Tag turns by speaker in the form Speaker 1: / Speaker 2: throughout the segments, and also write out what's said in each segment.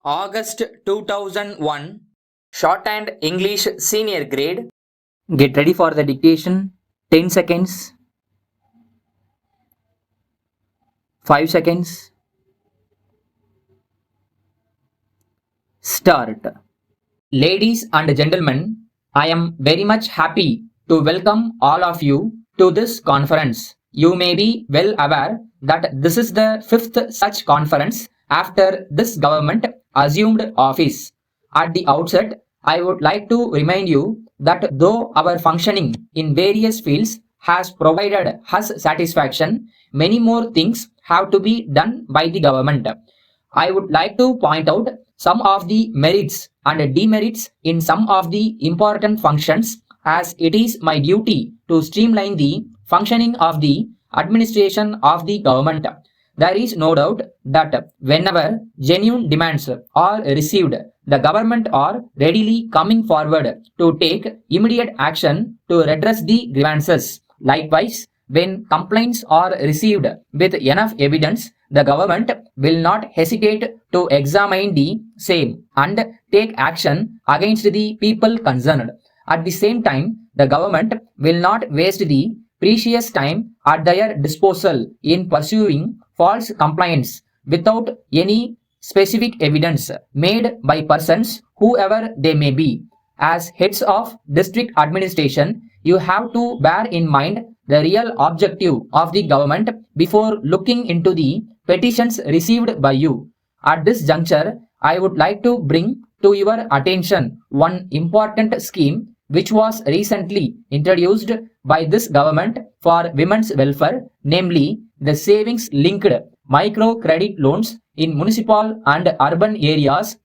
Speaker 1: August 2001, Shorthand English Senior Grade. Get ready for the dictation. 10 seconds, 5 seconds, start. Ladies and gentlemen, I am very much happy to welcome all of you to this conference. You may be well aware that this is the fifth such conference after this government assumed office. At the outset, I would like to remind you that though our functioning in various fields has provided us satisfaction, many more things have to be done by the government. I would like to point out some of the merits and demerits in some of the important functions, as it is my duty to streamline the functioning of the administration of the government. There is no doubt that whenever genuine demands are received, the government are readily coming forward to take immediate action to redress the grievances. Likewise, when complaints are received with enough evidence, the government will not hesitate to examine the same and take action against the people concerned. At the same time, the government will not waste the precious time at their disposal in pursuing false complaints without any specific evidence made by persons whoever they may be. As heads of district administration, you have to bear in mind the real objective of the government before looking into the petitions received by you. At this juncture, I would like to bring to your attention one important scheme which was recently introduced by this government for women's welfare, namely the savings linked micro credit loans in municipal and urban areas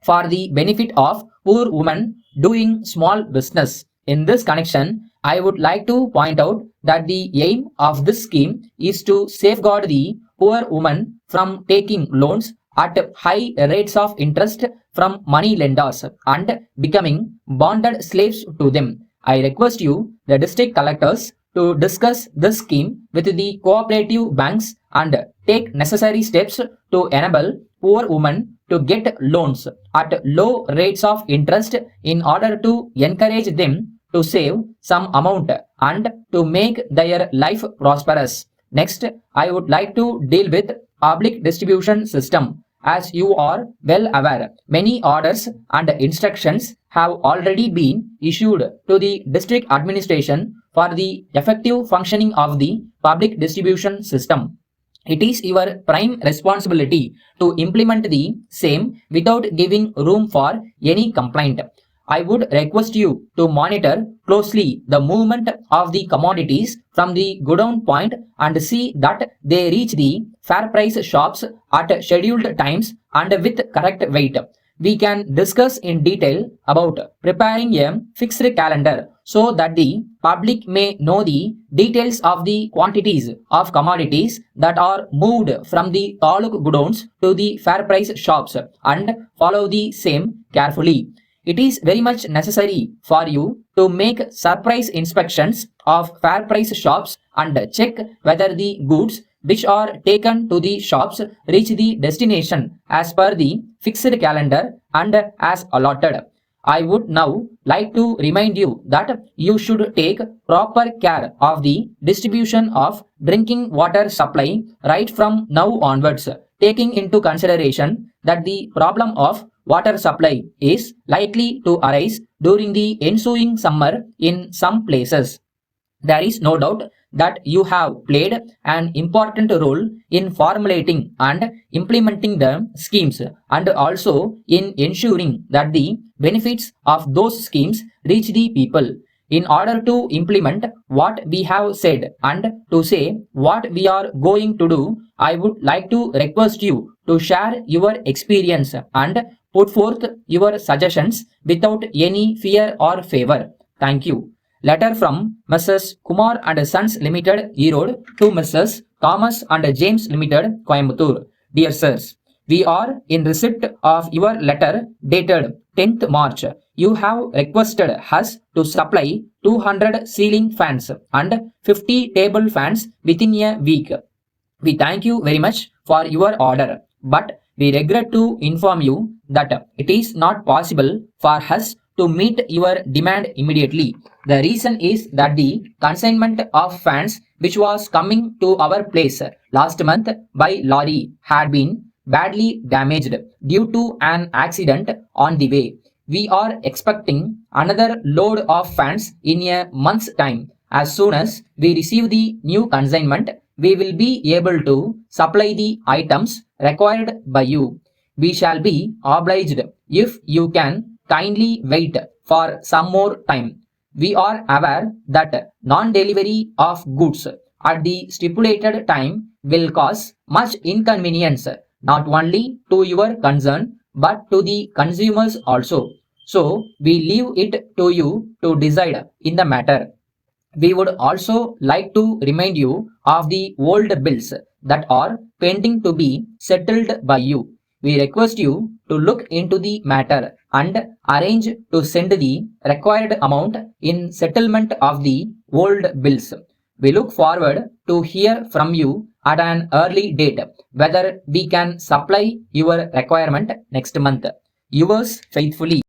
Speaker 1: for the benefit of poor women doing small business. In this connection, I would like to point out that the aim of this scheme is to safeguard the poor woman from taking loans at high rates of interest from money lenders and becoming bonded slaves to them. I request you, the district collectors, to discuss this scheme with the cooperative banks and take necessary steps to enable poor women to get loans at low rates of interest in order to encourage them to save some amount and to make their life prosperous. Next, I would like to deal with public distribution system. As you are well aware, many orders and instructions have already been issued to the district administration for the effective functioning of the public distribution system. It is your prime responsibility to implement the same without giving room for any complaint. I would request you to monitor closely the movement of the commodities from the godown point and see that they reach the fair price shops at scheduled times and with correct weight. We can discuss in detail about preparing a fixed calendar so that the public may know the details of the quantities of commodities that are moved from the taluk godowns to the fair price shops and follow the same carefully. It is very much necessary for you to make surprise inspections of fair price shops and check whether the goods which are taken to the shops reach the destination as per the fixed calendar and as allotted. I would now like to remind you that you should take proper care of the distribution of drinking water supply right from now onwards, taking into consideration that the problem of water supply is likely to arise during the ensuing summer in some places. There is no doubt that you have played an important role in formulating and implementing the schemes and also in ensuring that the benefits of those schemes reach the people. In order to implement what we have said and to say what we are going to do, I would like to request you to share your experience and put forth your suggestions without any fear or favor. Thank you. Letter from Mrs. Kumar and Sons Limited, Erode, to Mrs. Thomas and James Limited, Coimbatore. Dear sirs, we are in receipt of your letter dated 10th March. You have requested us to supply 200 ceiling fans and 50 table fans within a week. We thank you very much for your order, but We regret to inform you that it is not possible for us to meet your demand immediately. The reason is that the consignment of fans which was coming to our place last month by lorry had been badly damaged due to an accident on the way. We are expecting another load of fans in a month's time. As soon as we receive the new consignment, we will be able to supply the items required by you. We shall be obliged if you can kindly wait for some more time. We are aware that non-delivery of goods at the stipulated time will cause much inconvenience not only to your concern but to the consumers also. So we leave it to you to decide in the matter. We would also like to remind you of the old bills that are pending to be settled by you. We request you to look into the matter and arrange to send the required amount in settlement of the old bills. We look forward to hear from you at an early date whether we can supply your requirement next month. Yours faithfully,